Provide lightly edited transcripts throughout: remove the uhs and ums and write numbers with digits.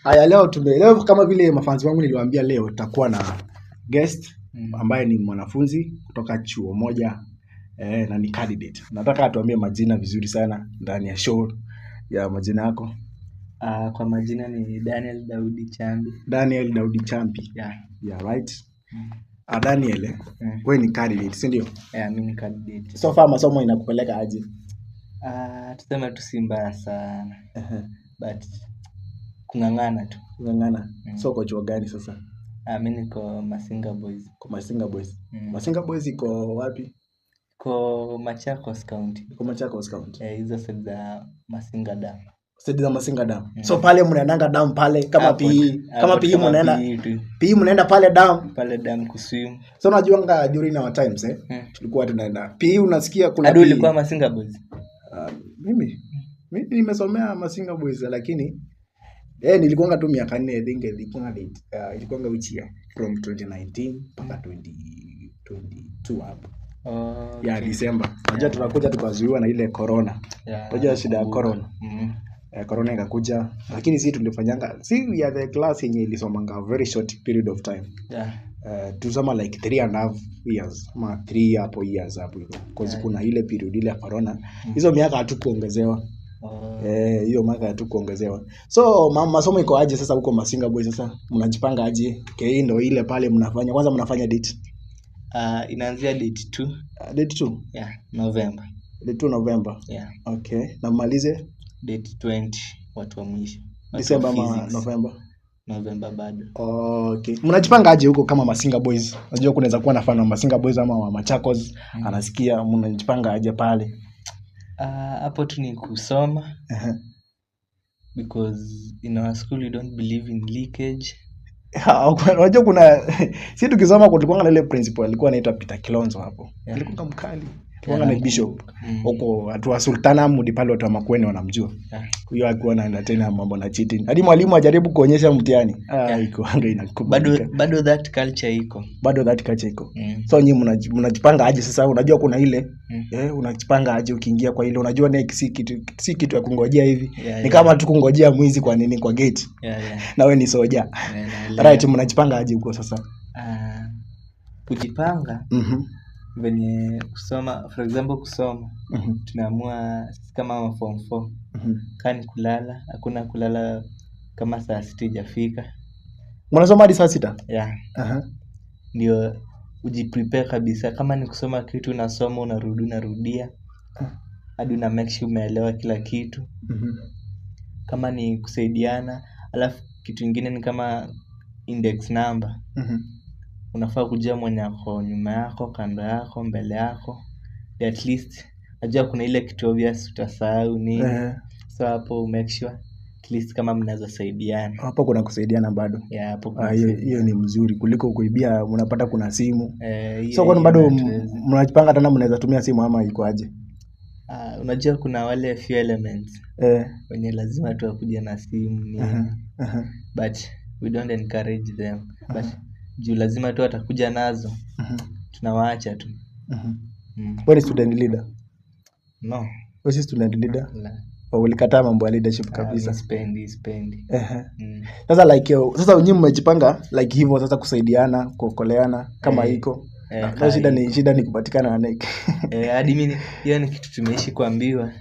Haya, leo kama vile mafanzi wangu niliwaambia, leo tutakuwa na guest ambaye ni mwanafunzi kutoka chuo moja na ni candidate. Nataka atuambie majina vizuri sana ndani ya show. Ya majina yako? Kwa majina ni Daniel Daudi Chambi. Daniel Daudi Chambi. Yeah, right. Daniel, wewe ni candidate, si ndio? Mimi ni candidate. So far masomo inakupeleka aje? Tuseme tu si mbaya sana. But kungangana tu. Kungangana. So uko chuo gani sasa? Mimi niko Masinga Boys. Kwa Masinga Boys. Masinga Boys iko wapi? Kwa Machakos County. Kwa Machakos County. Hizo side za Masinga Dam. Side za Masinga Dam. So pale mnaendanga dam pale kama PE mnaenda. PE mnaenda pale dam. Pale dam kuswim. So unajuanga during our times tulikuwa tunaenda. PE unasikia kuna PE. Ulikuwa Masinga Boys? Mimi nimesomea Masinga Boys lakini nilikuanga tu miaka 4 I think ilikuanga which year from 2019 mpaka 2022 hapo. Ya December. Unajua tunakuja tukazuiwa na ile corona. Unajua shida ya corona. Corona ikakuja lakini sisi tulifanyanga ya the class yenye ilisomanga very short period of time. Tusoma like 3.5 years ama 3 hapo years hapo hivyo. Because kuna ile period ile ya corona. Hizo miaka hatukuongezewa. Hiyo miaka hatukuongezewa. So masomo iko aje sasa huko Masinga Boys sasa? Mnajipanga aje? KE ndio ile pale mnafanya. Kwanza mnafanya date. Inaanzia date 2. Date 2? Yeah, November. Date 2 November. Yeah. Okay. Na mmalize date 20 watu wa mwisho. December ama November? November bado. Okay. Mnajipanga aje huko kama Masinga Boys? Unajua kunaweza kuwa na fan wa Masinga Boys ama wa Machakos anasikia, mnajipanga aje pale? Hapo tu ni kusoma. Because in our school we don't believe in leakage. Unajua kuna si tukisoma kulikuwa na ile principal alikuwa anaitwa Peter Kilonzo hapo. Alikuwa mkali. Alikuwa na bishop huko watu Sultana Mudi pale watu wa Makueni wanamjua. Huyo alikuwa anaenda tena mambo na cheating. Hadi mwalimu ajaribu kuonyesha mtihani. Iko anga inakubalika. Bado that culture iko. Bado that culture iko. So nyinyi mnajipanga aje sasa? Unajua kuna ile unajipanga aje ukiingia kwa ile, unajua next si kitu ya kungojea hivi. Ni kama tu kungojea mwizi kwa nini kwa gate. Na wewe ni soja. Right, mnajipanga aje huko sasa? Kujipanga. Venye kusoma, for example kusoma, tunaamua kama form 4. Kani kulala, hakuna kulala kama saa 6 hajafika. Mnasoma hadi saa 6? Yeah. Ndio ujiprepare kabisa. Kama ni kusoma kitu unasoma unarudia. Hadi una make sure umeelewa kila kitu. Kama ni kusaidiana, alafu kitu kingine ni kama index number. Unafaa kujua mwenye ako nyuma yako, kando yako, mbele yako. At least najua kuna ile kitu obvious utasahau nini. So hapo make sure at least kama mnaweza saidiana. Hapo kuna kusaidiana bado. Yeah, hapo hiyo ni mzuri kuliko kuibia. Unapata kuna simu. So kwa bado mnajipanga tena mnaweza tumia simu ama iko aje? Unajua kuna wale few elements wenye lazima tu wakuje na simu nini. But we don't encourage them. But juu lazima tu atakuja nazo. Tunawaacha tu. Wewe ni student leader? No. Wewe si student leader? Ulikataa mambo ya leadership kabisa? Spendi. Sasa like sasa nyinyi mmejipanga like hivyo sasa kusaidiana, kuokoleana kama iko. Shida ni kupatikana na NEC. Hadi mimi hiyo ni kitu tumeishi kuambiwa.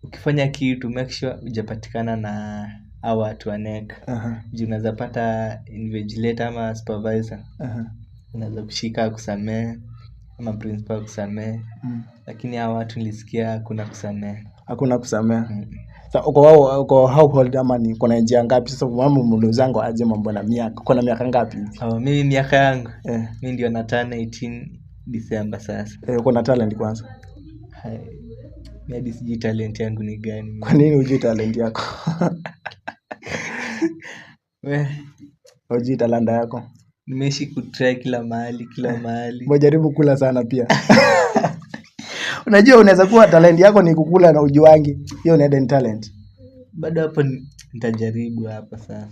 Ukifanya kitu make sure hujapatikana na au watu wa NEC. Juu unaweza pata invigilator ama supervisor. Unaweza kushika kusamea ama principal kusamea. Lakini hao watu nilisikia hakuna kusamea. Hakuna kusamea. Sasa uko how old ama ni kuna njia ngapi sasa? Mama mlozangu aje mambo na miaka. Kuna miaka ngapi hivi? Mimi miaka yangu. Mimi ndio na turn 18 December sasa. Uko na talent kwanza? Mimi sijui talent yangu ni gani. Kwa nini hujui talent yako? Hujui talanta yako? Nimeishi kutry kila mahali. Mjaribu kula sana pia. Unajua unaweza kuwa talent yako ni kukula na ujuangi. Hiyo ni hidden talent. Bado hapo nitajaribu hapa sasa.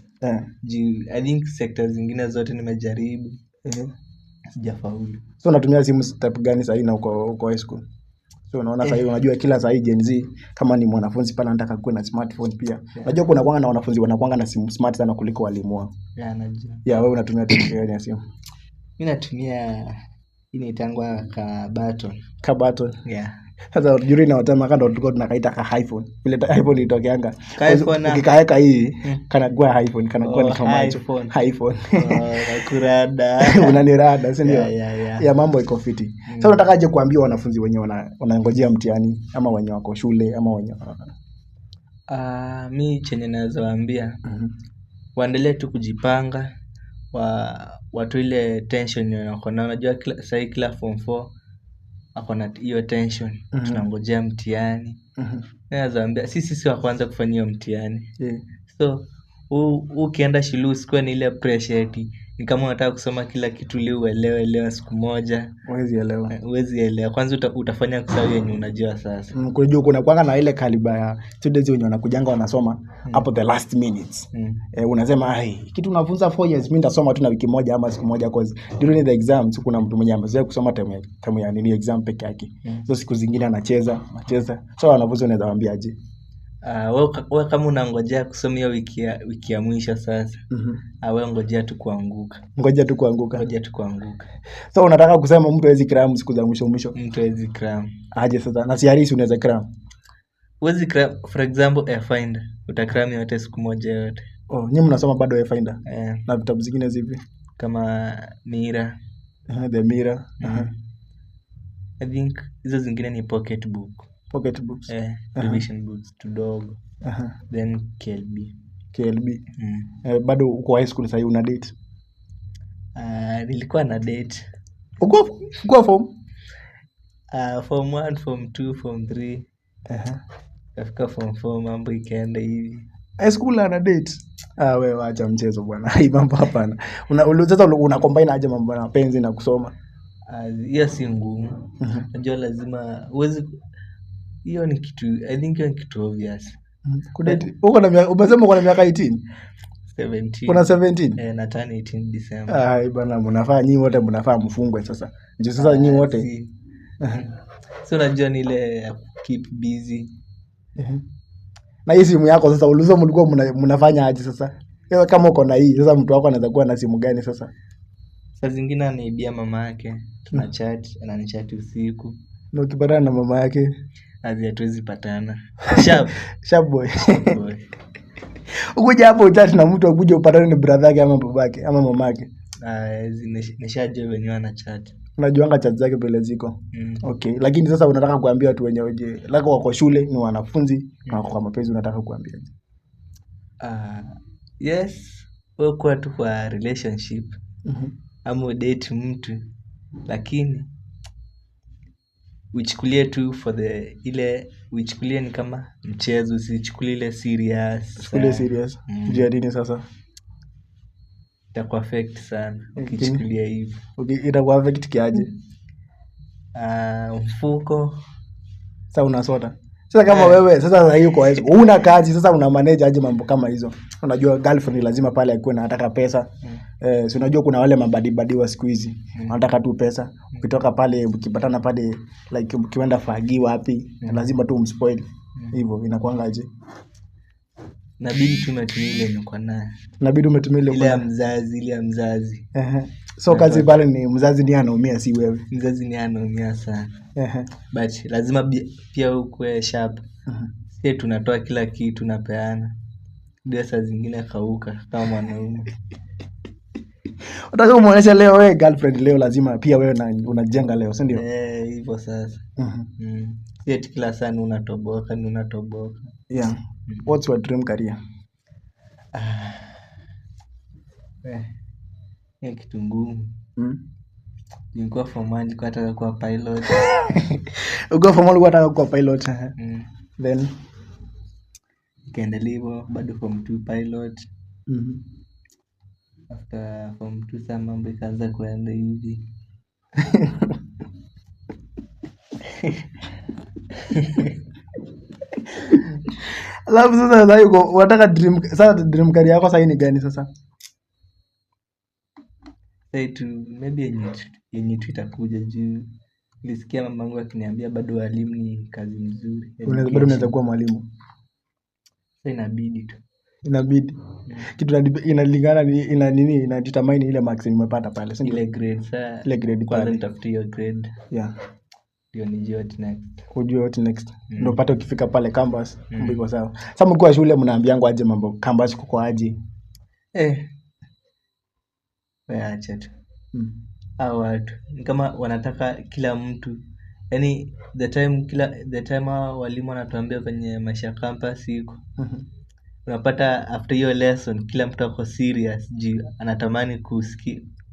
I think sectors zingine zote nimejaribu. Sijafaulu. So unatumia simu type gani sasa na uko high school? So unaona sasa hivi unajua kila saa hii Gen Z kama ni mwanafunzi pale anataka kuwa na smartphone pia. Unajua kuna kwanga na wanafunzi wanakuanga na simu smart sana kuliko walimu wao. Najua. Wewe unatumia teknolojia ya simu? Mimi natumia inaitangwa ka button. Ka button. Yeah. Sasa juri na watama kando tulikuwa tunakaita ka iPhone. Vile iPhone ilitokeanga. Ukikaeka hii kana kwa iPhone, kana kwa tomato. iPhone. Nakurada. Unanirada, si ndio? Ya mambo iko fiti. Sasa unataka aje kuambia wanafunzi wenyewe wanangojea mtihani ama wenye wako shule ama wenye mimi chenye naweza waambia waendelee tu kujipanga, watu ile tension wako nayo. Unajua sasa kila form 4 ako na hiyo tension. Tunangojea mtihani. Naweza waambia sisi wa kwanza kufanya mtihani. So ukienda shule usikuwe na ile pressure eti ni kama unataka kusoma kila kitu leo uelewe siku moja. Huwezi elewa. Kwanza utafanya kusahau yenye unajua sasa. Kujua kuna kwanga na ile kaliba ya students wenye wanakujanga wanasoma hapo the last minutes. Unasema kitu unafunza 4 years mimi nitasoma tu na wiki moja ama siku moja cause during the exams kuna mtu mwenye amezoea kusoma time ya nini exam peke yake. So siku zingine anacheza. So wanafunzi wanaweza waambia aje? Wewe kama unangojea kusoma hiyo wiki ya mwisho sasa. Wewe ngojea tu kuanguka. So unataka kusema mtu hawezi cram siku za mwisho? Mtu hawezi cram. Aje sasa na siarisi unaweza cram? Huwezi cram. For example Finder. Utacram yote siku moja yote. Nyinyi mnasoma bado Finder? Na vitabu zingine zipi? Kama Mira. The Mira. I think hizo zingine ni pocket books. Revision books kidogo. Then KLB. Bado uko high school sasa una date? Nilikuwa na date. Uko form? Form 1, form 2, form 3. Kafika form 4 mambo ikaenda hivi. High school ana date? Wewe acha mchezo bwana. Hii mambo hapana. Sasa una combine aje mambo na mapenzi na kusoma? Hiyo si ngumu. Unajua lazima hiyo ni kitu, I think hiyo ni kitu obvious. Uko na umesema uko na miaka 18? 17. Kuna 17? Na turn 18 December. Bana mnafaa nyinyi wote mnafaa mfungwe sasa. Ndio sasa nyinyi wote. So unajua ni ile keep busy. Na hii simu yako sasa ulizo mlikuwa mnafanya aje sasa? Kama uko na hii sasa mtu wako anaweza kuwa na simu gani sasa? Saa zingine anaibia mama yake. Tuna chat, ananichati usiku. Na ukipatana na mama yake hatuwezi patana. Sharp boy. Ukuje hapo chat na mtu akuje upatane ni brother yake ama babake ama mamake. Nishajua wenyewe ana chat. Unajuanga chat zake pale ziko. Okay, lakini sasa unataka kuambia watu wenyewe je, lako wako shule ni wanafunzi na wako kwa mapenzi unataka kuambia? Yes, wewe kwa tu kwa relationship. Ama date mtu lakini uichukulie tu for uichukulie ni kama mchezo, usichukulie ile serious. Usichukulie serious. Jua nini sasa? Itakuwa affect sana ukichukulia hivyo. Itakuwa affect kiaje? Mfuko. Sasa unasota. Sasa kama wewe sasa yuko hizo una kazi sasa una manage aje mambo kama hizo? Unajua girlfriend lazima pale akuwe anataka pesa. Si unajua kuna wale mabadi wa siku hizi wanataka tu pesa. Ukitoka pale ukipatana pale like ukienda fagi wapi lazima tu umspoil. Hivyo inakuanga aje? Inabidi tumetumia ile niko nayo. Inabidi umetumia ile ya mzazi. So kazi pale ni mzazi ndiye anaumia si wewe. Mzazi ndiye anaumia sana. But lazima pia ukue sharp. Sisi tunatoa kila kitu tunapeana. Ndio saa zingine kauka kama mwanaume. Unataka kumuonesha leo wewe girlfriend leo lazima pia wewe unajenga leo, si ndio? Hivyo sasa. Sisi kila sana unatoboka. Yeah. What's your dream career? Ni kitu ngumu. Nilikuwa form 1 nilikuwa nataka kuwa pilot. Uko form 1 ulikuwa unataka kuwa pilot. Then nikaendelea hivyo bado form 2 pilot. After form 2 sasa mambo ikaanza kuenda hivi. Alafu sasa yuko unataka dream career yako sasa ni gani sasa? Say to maybe yenye tu itakuja juu Nilisikia mamangu akiniambia bado walimu ni kazi mzuri. Bado unaweza kuwa mwalimu. Sasa inabidi tu. Inabidi. Kitu inalingana ina determine ile marks nimepata pale. Ile grade sasa. Ile grade kwanza pale. nitafutie hiyo grade. Yeah. Ndio nijue what next. Kujua what next. Ndio upate ukifika pale campus mbiko sawa. Sasa mkiwa shule mnaambiangu aje mambo campus kuko aje? Acha tu. Hao watu ni kama wanataka kila mtu, yani the time walimu wanatuambia kwenye maisha campus iko unapata after hiyo lesson kila mtu ako serious juu anatamani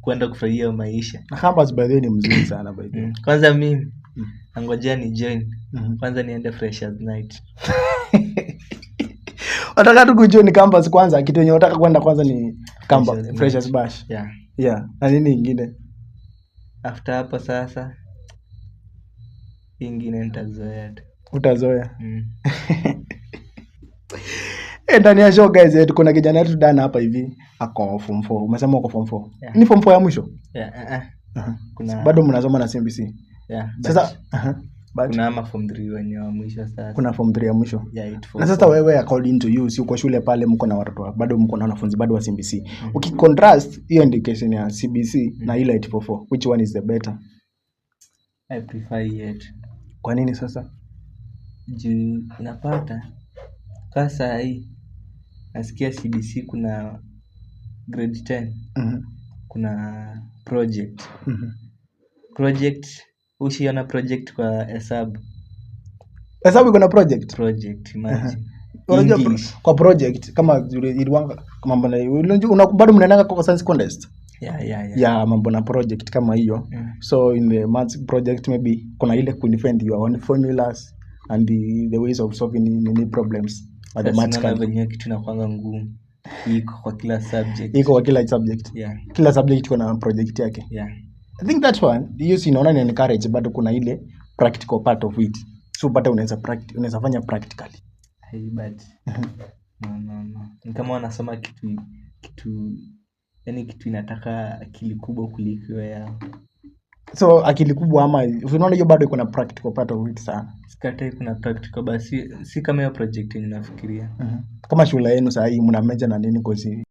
kwenda kufurahia maisha. Na campus by the way ni mzuri sana by the way. Kwanza mimi nangojea ni join kwanza niende freshers night. Wataka tu kujoin campus kwanza, kitu yenye unataka kwenda kwanza ni campus freshers bash. Yeah. Na nini ingine? After hapo sasa ingine nitazoea tu. Utazoea. Ndani ya show guys, kuna kijana wetu Dana hapa hivi ako form 4. Umesema uko form 4. Yeah. Ni form 4 ya mwisho? Yeah. Kuna bado mnasoma na CBC. Yeah. Sasa kuna ama form 3 wenye wa mwisho sasa. Kuna form 3 ya mwisho. Yeah, na sasa wewe according to you, si uko shule pale mko na watoto bado mko na wanafunzi bado wa CBC. Ukicontrast hiyo indication ya CBC na ile 844, which one is the better? I prefer it. Kwa nini sasa? Juu unapata sasa hii nasikia CBC kuna grade 10. Kuna project. Project ushiona project kwa hesabu. Hesabu iko na project imagine. Unajua kwa project kama iliwanga mambo na bado mnaendanga kwa science contest. Yeah, mambo na project kama hiyo. So in the maths project maybe kuna ile defend your own formulas and the ways of solving any problems. Mathematical venye kitu inakuanga ngumu. Iko kwa kila subject. Yeah. Kila subject iko na project yake. Yeah. I think that one hiyo inaona ni encourage bado kuna ile practical part of it. So pata unaweza fanya practically. But no. Ni kama wanasoma kitu yani kitu inataka akili kubwa kuliko yao. So akili kubwa ama unaona hiyo bado iko na practical part of it sana. Sikatai kuna practical basi si kama hiyo project ninafikiria. Kama shule yenu sasa hii mna major na nini kozi?